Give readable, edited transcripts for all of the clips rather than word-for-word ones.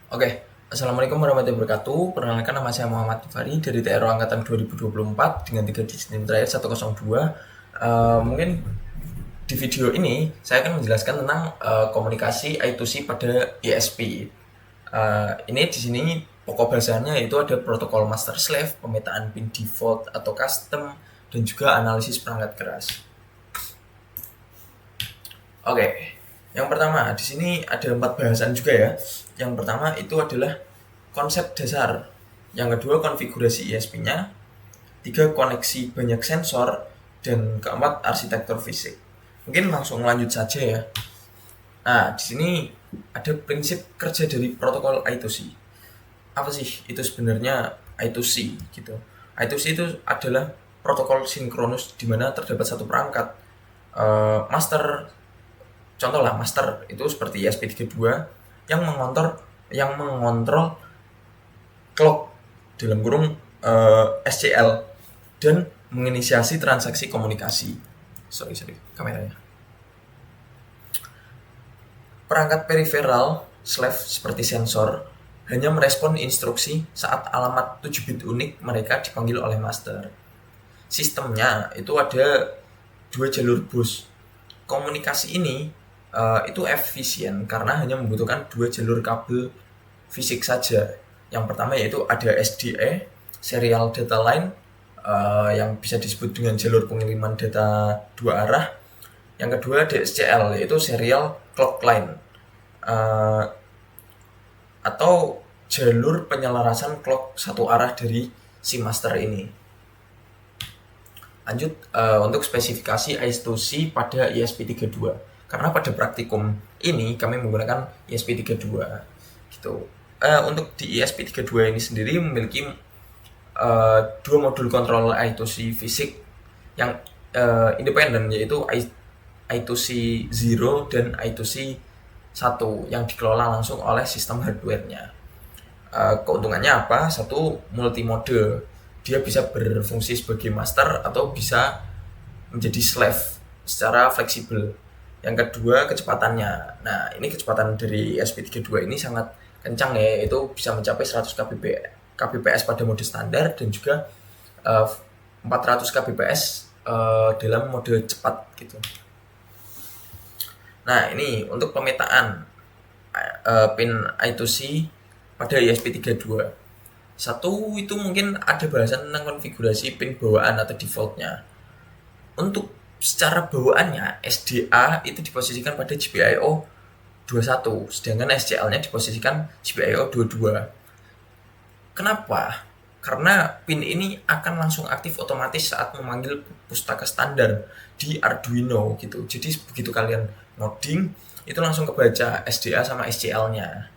Oke, Assalamualaikum warahmatullahi wabarakatuh. Perkenalkan, nama saya Muhammad Fari dari TRO Angkatan 2024 dengan 3 digit NIM terakhir 102. Mungkin di video ini saya akan menjelaskan tentang komunikasi I2C pada ISP. Ini di sini pokok bahasanya yaitu ada protokol master slave, pemetaan pin default atau custom, dan juga analisis perangkat keras. Oke, yang pertama di sini ada 4 bahasan juga ya. Yang pertama itu adalah konsep dasar. Yang kedua konfigurasi ISP-nya. Tiga, koneksi banyak sensor. Dan keempat, arsitektur fisik. Mungkin langsung lanjut saja ya. Nah, di sini ada prinsip kerja dari protokol I2C. Apa sih itu sebenarnya I2C gitu? I2C itu adalah protokol sinkronus di mana terdapat satu perangkat master. Contoh lah, master itu seperti ESP32 yang mengontrol clock dalam kurung SCL dan menginisiasi transaksi komunikasi. Sorry kameranya. Perangkat periferal slave seperti sensor hanya merespon instruksi saat alamat 7 bit unik mereka dipanggil oleh master. Sistemnya itu ada 2 jalur bus. Komunikasi ini itu efisien karena hanya membutuhkan 2 jalur kabel fisik saja. Yang pertama yaitu ada SDA, Serial Data Line, yang bisa disebut dengan jalur pengiriman data 2 arah. Yang kedua DSCL, yaitu Serial Clock Line, atau jalur penyelarasan clock satu arah dari si master ini. Lanjut untuk spesifikasi I2C pada ESP32. Karena pada praktikum ini kami menggunakan ESP32 gitu. Untuk di ESP32 ini sendiri memiliki 2 modul kontrol I2C fisik yang independen, yaitu I2C 0 dan I2C 1 yang dikelola langsung oleh sistem hardware-nya. Keuntungannya apa? Satu, multimode. Dia bisa berfungsi sebagai master atau bisa menjadi slave secara fleksibel. Yang kedua, kecepatannya. Nah, ini kecepatan dari ESP32 ini sangat kencang ya, itu bisa mencapai 100 kbps pada mode standar dan juga 400 kbps dalam mode cepat gitu. Nah, ini untuk pemetaan pin I2C pada ESP32. Satu, itu mungkin ada bahasan tentang konfigurasi pin bawaan atau defaultnya. Untuk secara bawaannya, SDA itu diposisikan pada GPIO 21, sedangkan SCL-nya diposisikan GPIO 22. Kenapa? Karena pin ini akan langsung aktif otomatis saat memanggil pustaka standar di Arduino gitu. Jadi begitu kalian ngoding, itu langsung kebaca SDA sama SCL-nya.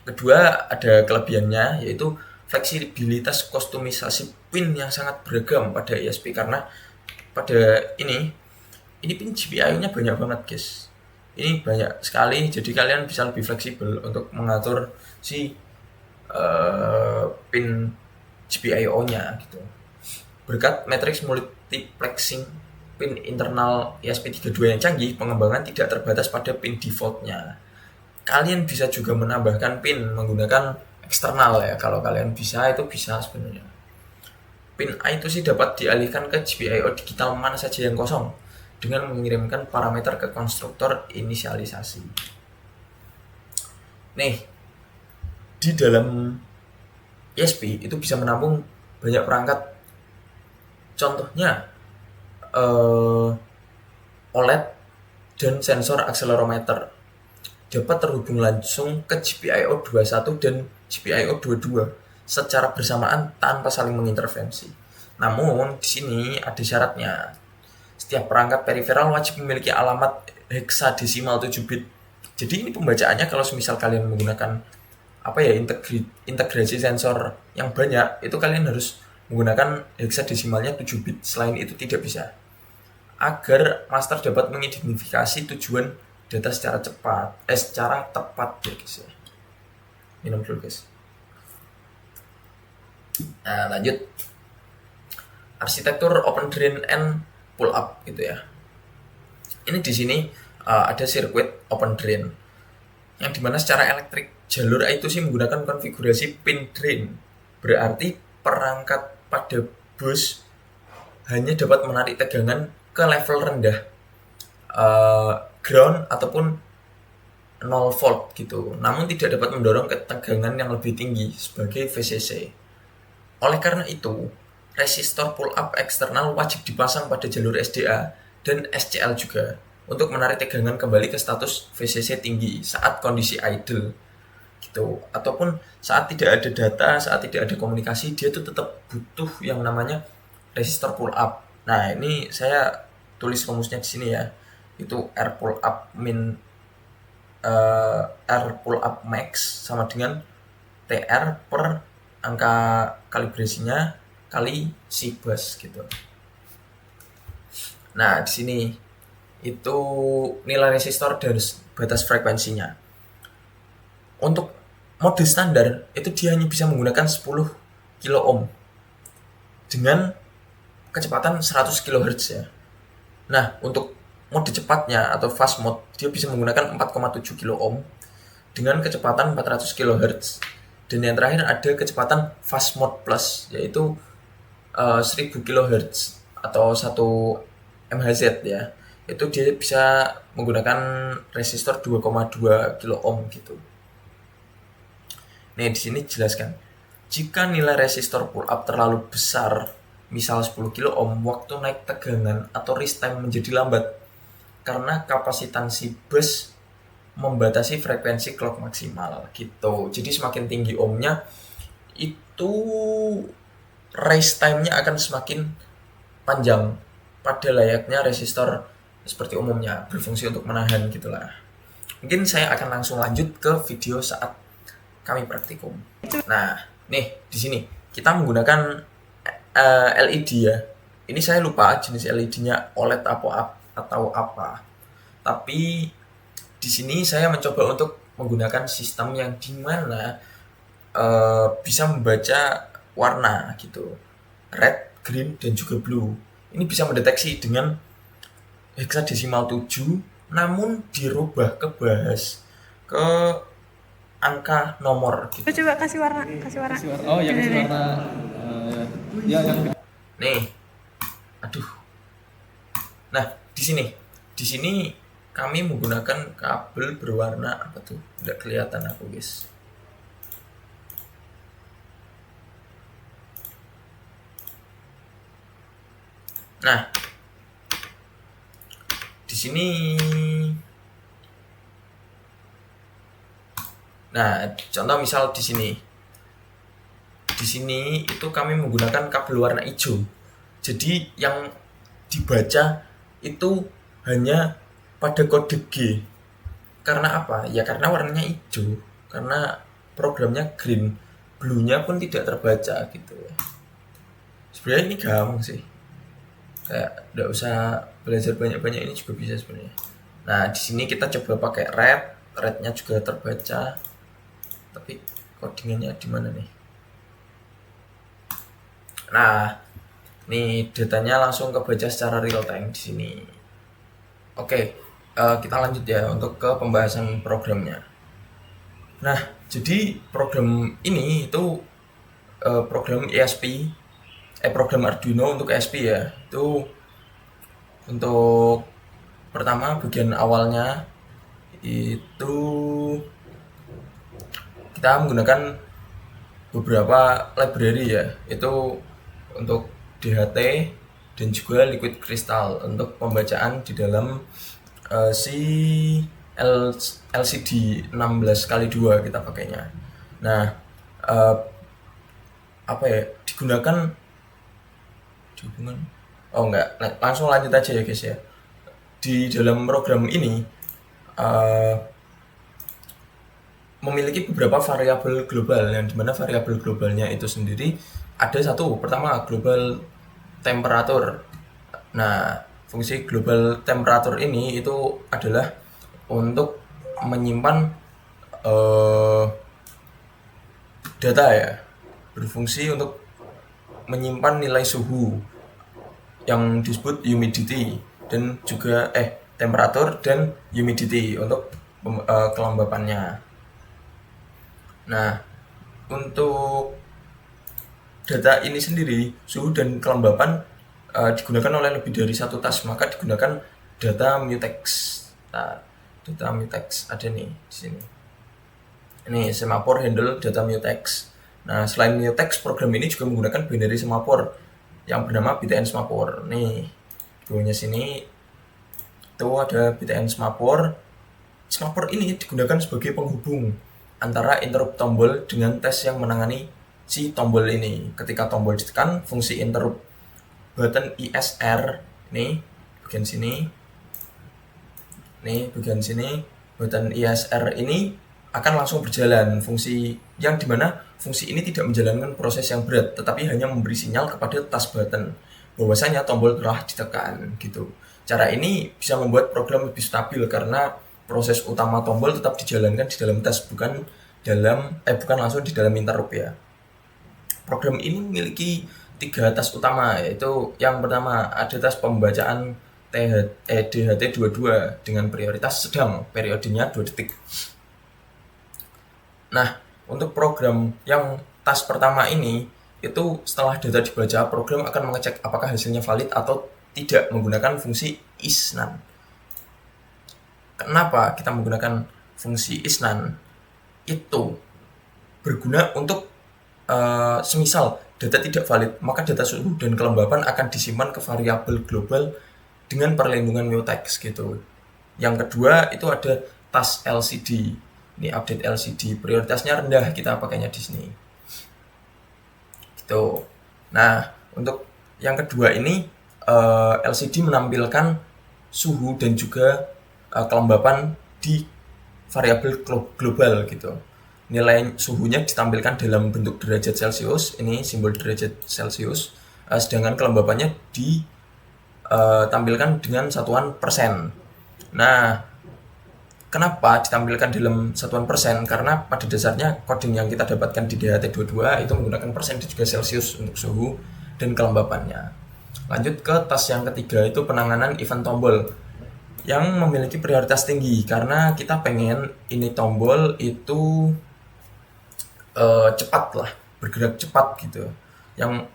Kedua, ada kelebihannya yaitu fleksibilitas kustomisasi pin yang sangat beragam pada ISP, karena pada ini pin GPIO-nya banyak banget guys. Ini banyak sekali, jadi kalian bisa lebih fleksibel untuk mengatur si pin GPIO-nya gitu. Berkat matriks multiplexing pin internal ESP32 yang canggih, pengembangan tidak terbatas pada pin default-nya. Kalian bisa juga menambahkan pin menggunakan eksternal ya, kalau kalian bisa, itu bisa sebenarnya. Pin I2C dapat dialihkan ke GPIO digital mana saja yang kosong dengan mengirimkan parameter ke konstruktor inisialisasi. Nih, di dalam ESP itu bisa menampung banyak perangkat. Contohnya OLED dan sensor akselerometer dapat terhubung langsung ke GPIO 21 dan GPIO 22 secara bersamaan tanpa saling mengintervensi. Namun di sini ada syaratnya. Setiap perangkat periferal wajib memiliki alamat heksadesimal 7 bit. Jadi ini pembacaannya kalau misal kalian menggunakan integrasi sensor yang banyak, itu kalian harus menggunakan heksadesimalnya 7 bit. Selain itu tidak bisa. Agar master dapat mengidentifikasi tujuan data secara tepat ya guys ya. Minum dulu guys. Nah, lanjut. Arsitektur open drain and pull up gitu ya. Ini di sini ada sirkuit open drain. yang dimana secara elektrik jalur I2C menggunakan konfigurasi pin drain. Berarti perangkat pada bus hanya dapat menarik tegangan ke level rendah, ground ataupun 0 volt gitu, namun tidak dapat mendorong ketegangan yang lebih tinggi sebagai VCC. Oleh karena itu, resistor pull up eksternal wajib dipasang pada jalur SDA dan SCL juga untuk menarik tegangan kembali ke status VCC tinggi saat kondisi idle gitu, ataupun saat tidak ada data, saat tidak ada komunikasi, dia tuh tetap butuh yang namanya resistor pull up. Nah, ini saya tulis rumusnya di sini ya. Itu R pull up min R pull up max sama dengan TR per angka kalibrasinya kali si bus gitu. Nah, di sini itu nilai resistor dan batas frekuensinya. Untuk mode standar itu dia hanya bisa menggunakan 10 kilo ohm dengan kecepatan 100 kHz ya. Nah, untuk mode cepatnya atau fast mode dia bisa menggunakan 4,7 kilo ohm dengan kecepatan 400 kHz. Dan yang terakhir ada kecepatan fast mode plus, yaitu 1000 kHz atau 1 MHz ya. Itu dia bisa menggunakan resistor 2,2 kilo ohm gitu. Nih di sini jelaskan, jika nilai resistor pull up terlalu besar, misal 10 kilo ohm, waktu naik tegangan atau rest time menjadi lambat karena kapasitansi bus membatasi frekuensi clock maksimal gitu. Jadi semakin tinggi ohmnya itu race time-nya akan semakin panjang pada layaknya resistor seperti umumnya, berfungsi untuk menahan gitulah. Mungkin saya akan langsung lanjut ke video saat kami praktikum. Nah, nih di sini kita menggunakan LED ya. Ini saya lupa jenis LED-nya OLED atau apa. Tapi di sini saya mencoba untuk menggunakan sistem yang dimana bisa membaca warna gitu, red, green, dan juga blue. Ini bisa mendeteksi dengan heksadesimal 7, namun dirubah ke angka nomor gitu. Coba kasih warna. Oh ya, kasih warna. Ya yang Nih, aduh. Nah, di sini kami menggunakan kabel berwarna apa tuh? Nggak kelihatan aku, guys. Nah, di sini. Nah, contoh misal di sini. Di sini itu kami menggunakan kabel warna hijau. Jadi yang dibaca itu hanya pada kode G. Karena apa? Ya karena warnanya hijau. Karena programnya green. Blue-nya pun tidak terbaca gitu. Sebenarnya ini gampang sih. Kayak nggak usah belajar banyak-banyak, ini juga bisa sebenarnya. Nah, di sini kita coba pakai red. Red-nya juga terbaca. Tapi codingannya di mana nih? Nah, nih datanya langsung kebaca secara real time di sini. Oke, kita lanjut ya untuk ke pembahasan programnya. Nah, jadi program ini itu program program Arduino untuk ESP ya. Itu untuk pertama bagian awalnya itu kita menggunakan beberapa library ya. Itu untuk DHT dan juga liquid crystal untuk pembacaan di dalam si LCD 16x2 kita pakainya. Nah, digunakan dihubungan. Oh enggak, langsung lanjut aja ya guys ya. Di dalam program ini memiliki beberapa variabel global, yang dimana variabel globalnya itu sendiri ada satu, pertama global temperatur. Nah, fungsi global temperatur ini itu adalah untuk menyimpan data ya, berfungsi untuk menyimpan nilai suhu yang disebut humidity dan juga temperatur dan humidity untuk kelembapannya. Nah, untuk data ini sendiri, suhu dan kelembapan digunakan oleh lebih dari satu tas, maka digunakan data mutex. Nah, data mutex ada nih di sini. Ini semaphore handle data mutex. Nah, selain mutex, program ini juga menggunakan binary semaphore yang bernama BTN semaphore. Nih, di bawahnya sini itu ada BTN semaphore. Semaphore ini digunakan sebagai penghubung antara interrupt tombol dengan tes yang menangani si tombol ini. Ketika tombol ditekan, fungsi interrupt button ISR nih bagian sini, button ISR ini akan langsung berjalan, fungsi yang dimana fungsi ini tidak menjalankan proses yang berat, tetapi hanya memberi sinyal kepada tas button bahwasanya tombol telah ditekan gitu. Cara ini bisa membuat program lebih stabil karena proses utama tombol tetap dijalankan di dalam tas, bukan langsung di dalam interrupt ya. Program ini memiliki 3 tas utama, yaitu yang pertama ada tas pembacaan DHT22 dengan prioritas sedang, periodenya 2 detik. Nah, untuk program yang tas pertama ini, itu setelah data dibaca, program akan mengecek apakah hasilnya valid atau tidak menggunakan fungsi isNaN. Kenapa kita menggunakan fungsi isNaN? Itu berguna untuk semisal data tidak valid, maka data suhu dan kelembapan akan disimpan ke variabel global dengan perlindungan mutex gitu. Yang kedua itu ada tas LCD. Ini update LCD, prioritasnya rendah, kita pakainya di sini. Gitu. Nah, untuk yang kedua ini LCD menampilkan suhu dan juga kelembapan di variabel global gitu. Nilai suhunya ditampilkan dalam bentuk derajat Celcius, ini simbol derajat Celcius, sedangkan kelembapannya ditampilkan dengan satuan persen. Nah, kenapa ditampilkan dalam satuan persen? Karena pada dasarnya coding yang kita dapatkan di DHT22 itu menggunakan persen dan juga Celcius untuk suhu dan kelembapannya. Lanjut ke tas yang ketiga, itu penanganan event tombol yang memiliki prioritas tinggi karena kita pengen ini tombol itu cepat lah, bergerak cepat gitu, yang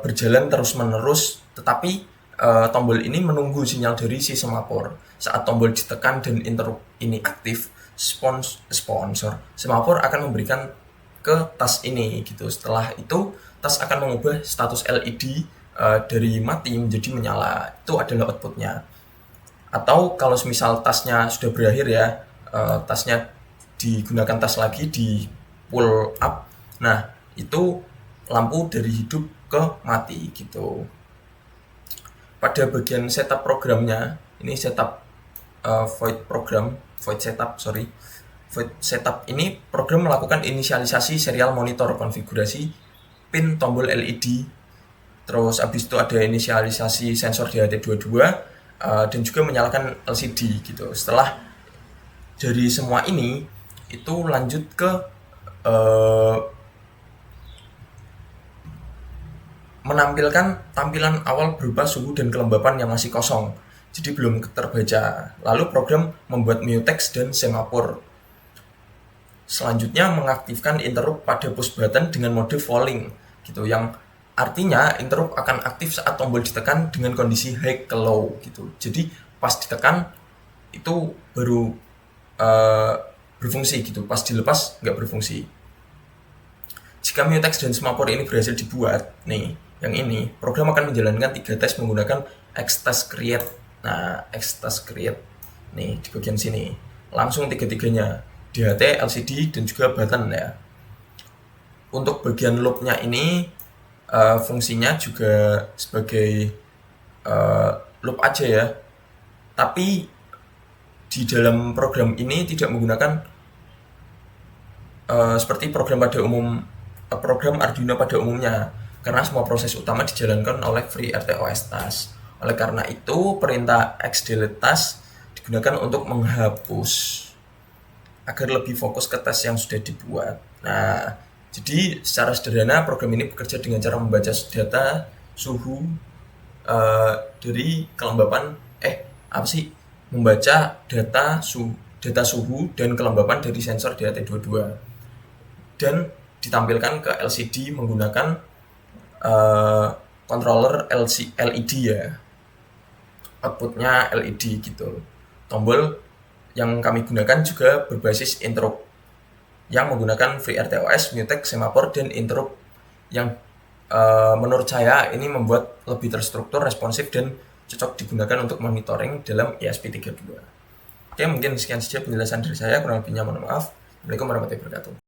berjalan terus-menerus, tetapi tombol ini menunggu sinyal dari si semaphore. Saat tombol ditekan dan interrupt ini aktif, semaphore akan memberikan ke tas ini gitu. Setelah itu, tas akan mengubah status LED dari mati menjadi menyala. Itu adalah outputnya. Atau kalau misal tasnya sudah berakhir ya, tasnya digunakan tas lagi di pull up, nah itu lampu dari hidup ke mati gitu. Pada bagian setup programnya, ini setup void setup ini program melakukan inisialisasi serial monitor, konfigurasi pin tombol LED, terus habis itu ada inisialisasi sensor DHT22 dan juga menyalakan LCD gitu. Setelah dari semua ini, itu lanjut ke menampilkan tampilan awal berupa suhu dan kelembapan yang masih kosong, jadi belum terbaca. Lalu program membuat mutex dan semaphore. Selanjutnya mengaktifkan interrupt pada push button dengan mode falling gitu, yang artinya interrupt akan aktif saat tombol ditekan dengan kondisi high ke low gitu. Jadi pas ditekan itu baru berfungsi gitu, pas dilepas nggak berfungsi. Jika mutex dan semaphore ini berhasil dibuat, nih yang ini, program akan menjalankan 3 tes menggunakan xTest create. Nah, xTest create nih di bagian sini, langsung 3-tiganya, DHT, LCD, dan juga button ya. Untuk bagian loopnya ini fungsinya juga sebagai loop aja ya, tapi di dalam program ini tidak menggunakan seperti program Arduino pada umumnya, karena semua proses utama dijalankan oleh FreeRTOS task. Oleh karena itu, perintah xdelete task digunakan untuk menghapus agar lebih fokus ke tes yang sudah dibuat. Nah, jadi secara sederhana program ini bekerja dengan cara membaca data suhu dari kelembapan membaca data data suhu dan kelembapan dari sensor DHT22 dan ditampilkan ke LCD menggunakan controller LED ya, outputnya LED gitu. Tombol yang kami gunakan juga berbasis interrupt yang menggunakan FreeRTOS, Mutex, Semaphore, dan interrupt yang menurut saya ini membuat lebih terstruktur, responsif, dan cocok digunakan untuk monitoring dalam ESP32. Oke, mungkin sekian saja penjelasan dari saya, kurang lebihnya mohon maaf. Assalamualaikum warahmatullahi wabarakatuh.